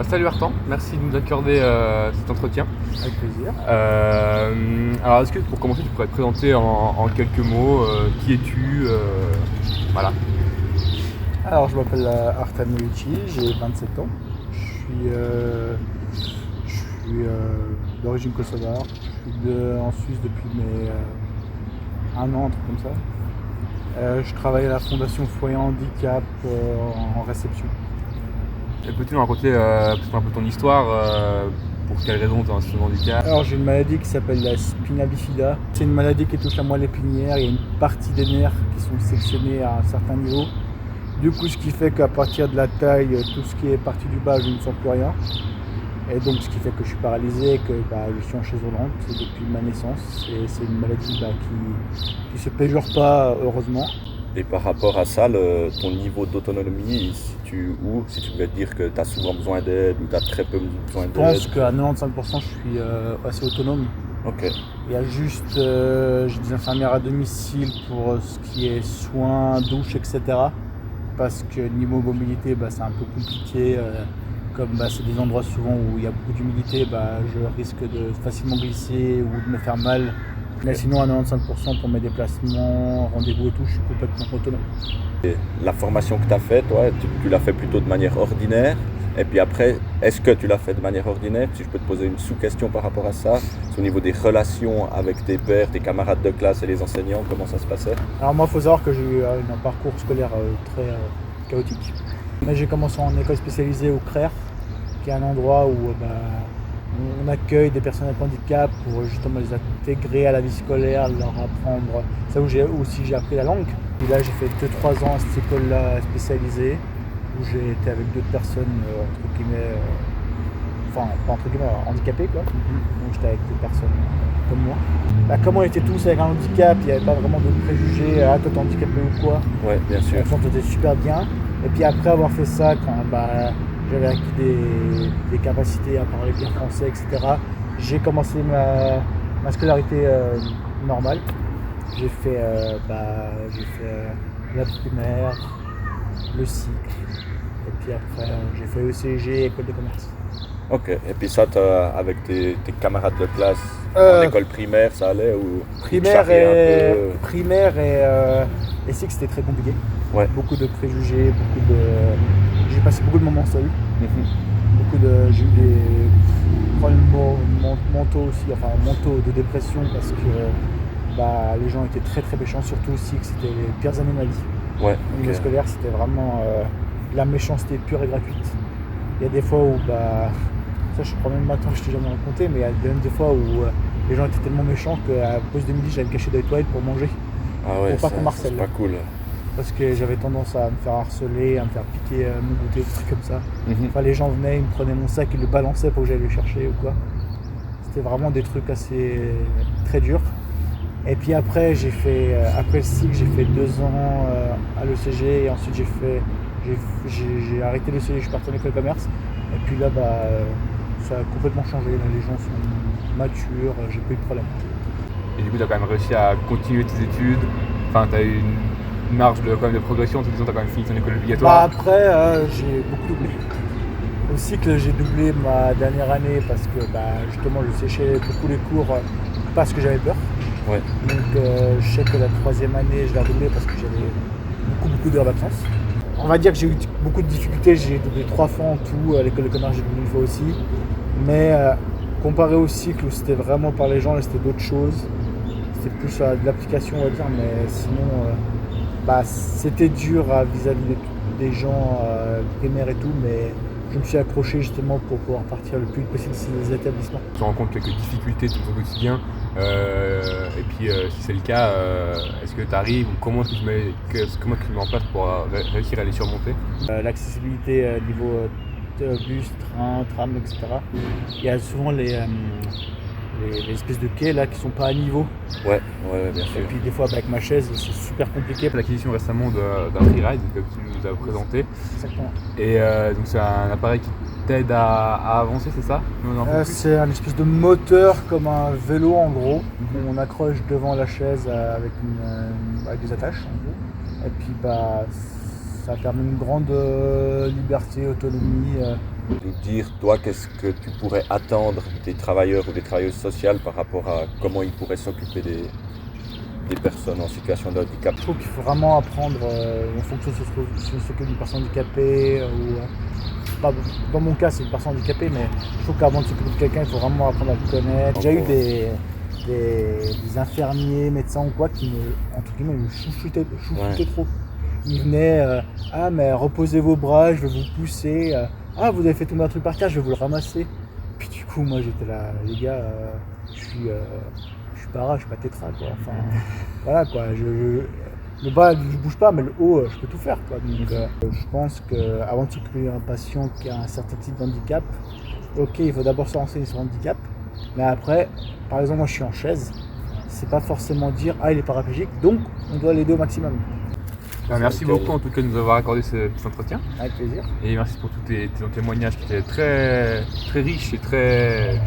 Salut Artan, merci de nous accorder cet entretien. Avec plaisir. Alors est-ce que pour commencer tu pourrais te présenter en quelques mots, qui es-tu voilà. Alors, je m'appelle Artan Molucci, j'ai 27 ans. Je suis d'origine kosovare. Je suis en Suisse depuis un an, un truc comme ça. Je travaille à la Fondation Foyer Handicap en réception. Peux-tu nous raconter peut-être un peu ton histoire, pour quelles raisons tu as un ce handicap? Alors, j'ai une maladie qui s'appelle la spina bifida. C'est une maladie qui touche la moelle épinière. Il y a une partie des nerfs qui sont sectionnés à un certain niveau. Du coup, ce qui fait qu'à partir de la taille, tout ce qui est parti du bas, je ne sens plus rien. Et donc, ce qui fait que je suis paralysé et que je suis en chaise roulante depuis ma naissance. Et c'est une maladie qui se péjore pas, heureusement. Et par rapport à ça, ton niveau d'autonomie, si tu devais dire que tu as souvent besoin d'aide ou tu as très peu besoin d'aide? Je pense qu'à 95%, je suis assez autonome. Ok. Il y a juste j'ai des infirmières à domicile pour ce qui est soins, douche, etc. Parce que niveau mobilité, c'est un peu compliqué. Comme c'est des endroits souvent où il y a beaucoup d'humidité, je risque de facilement glisser ou de me faire mal. Mais sinon, à 95% pour mes déplacements, rendez-vous et tout, je suis complètement autonome. Et la formation que tu as faite, tu l'as fait plutôt de manière ordinaire. Et puis après, est-ce que tu l'as fait de manière ordinaire? Si je peux te poser une sous-question par rapport à ça, c'est au niveau des relations avec tes pairs, tes camarades de classe et les enseignants, comment ça se passait? Alors moi, il faut savoir que j'ai eu un parcours scolaire très chaotique. Mais j'ai commencé en école spécialisée au CRER, qui est un endroit où on accueille des personnes avec handicap pour justement les intégrer à la vie scolaire, leur apprendre. C'est où j'ai appris la langue. Et là, j'ai fait 2-3 ans à cette école-là spécialisée, où j'ai été avec d'autres personnes, entre guillemets, enfin, pas entre guillemets, handicapées, quoi. Donc j'étais avec des personnes comme moi. Comme on était tous avec un handicap, il n'y avait pas vraiment de préjugés, toi t'es handicapé ou quoi. Ouais, bien sûr. On s'entendait super bien. Et puis après avoir fait ça, quand j'avais acquis des capacités à parler bien français, etc., j'ai commencé ma scolarité normale. J'ai fait la primaire, le cycle, et puis après j'ai fait ECG, école de commerce. Ok, et puis ça, avec tes camarades de classe en école primaire, ça allait ou Primaire et cycle, c'était très compliqué. Ouais. Beaucoup de préjugés, j'ai passé beaucoup de moments seul. J'ai eu des problèmes mentaux aussi, mentaux de dépression parce que les gens étaient très très méchants, surtout aussi que c'était les pires années de ma vie. Ouais. Au niveau scolaire, c'était vraiment la méchanceté pure et gratuite. Il y a des fois où, ça je crois même maintenant que je t'ai jamais raconté, mais il y a même des fois où les gens étaient tellement méchants qu'à pause de midi, j'allais me cacher dans les toilettes pour manger. Ah ouais, pour pas qu'on m'harcèle. C'est pas cool. Parce que j'avais tendance à me faire harceler, à me faire piquer mon goûter, des trucs comme ça. Enfin, les gens venaient, ils me prenaient mon sac, ils le balançaient pour que j'aille le chercher ou quoi. C'était vraiment des trucs assez très durs. Et puis après, après le cycle, j'ai fait 2 ans à l'ECG et ensuite j'ai arrêté l'ECG, je suis parti en école de commerce. Et puis là, ça a complètement changé. Là, les gens sont matures, j'ai pas eu de problème. Et du coup tu as quand même réussi à continuer tes études, tu as eu une marge de progression, disons tu as quand même fini ton école obligatoire. Après, j'ai beaucoup doublé. Au cycle, j'ai doublé ma dernière année parce que justement je séchais beaucoup les cours parce que j'avais peur. Ouais. Donc je sais que la 3e année, je l'ai redoublé parce que j'avais beaucoup d'heures d'absence. On va dire que j'ai eu beaucoup de difficultés, j'ai doublé 3 fois en tout, à l'école de commerce j'ai doublé 1 fois aussi. Mais comparé au cycle où c'était vraiment par les gens, là c'était d'autres choses. C'était plus de l'application on va dire, mais sinon c'était dur vis-à-vis des gens primaires et tout, mais je me suis accroché justement pour pouvoir partir le plus vite possible de ces établissements. Tu rencontres quelques difficultés tout au quotidien, et puis si c'est le cas, est-ce que tu arrives ou comment tu mets en place pour réussir à les surmonter? L'accessibilité niveau bus, train, tram, etc. Il y a souvent les espèces de quais là qui sont pas à niveau. Ouais, bien sûr. Et puis des fois avec ma chaise c'est super compliqué. L'acquisition récemment d'un freeride que tu nous as présenté. Exactement. Et donc c'est un appareil qui t'aide à avancer, c'est ça? C'est un espèce de moteur comme un vélo en gros, où on accroche devant la chaise avec des attaches en gros. Et puis ça permet une grande liberté, autonomie. nous dire, toi, qu'est-ce que tu pourrais attendre des travailleurs ou des travailleuses sociales par rapport à comment ils pourraient s'occuper des personnes en situation de handicap? Je trouve qu'il faut vraiment apprendre en fonction si on s'occupe d'une personne handicapée pas, dans mon cas c'est une personne handicapée, mais je trouve qu'avant de s'occuper de quelqu'un il faut vraiment apprendre à le connaître. J'ai eu des infirmiers, médecins ou quoi qui me, entre guillemets, me chouchoutaient trop. Ils venaient, ah mais reposez vos bras, je vais vous pousser, ah vous avez fait tomber un truc par terre, je vais vous le ramasser. Puis du coup moi j'étais là, les gars, je suis para, je suis pas tétra quoi. Enfin voilà quoi, le bas je bouge pas mais le haut je peux tout faire quoi. Donc je pense qu'avant de s'occuper d'un patient qui a un certain type d'handicap, ok il faut d'abord se renseigner sur le handicap, mais après, par exemple moi je suis en chaise, c'est pas forcément dire ah il est paraplégique donc on doit l'aider au maximum. Merci beaucoup en tout cas de nous avoir accordé cet entretien. Avec plaisir. Et merci pour tous tes témoignages qui étaient très, très riches et très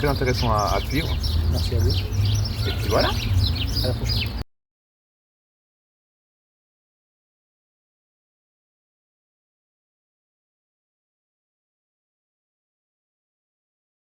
intéressants à suivre. Merci à vous. Et puis voilà. À la prochaine.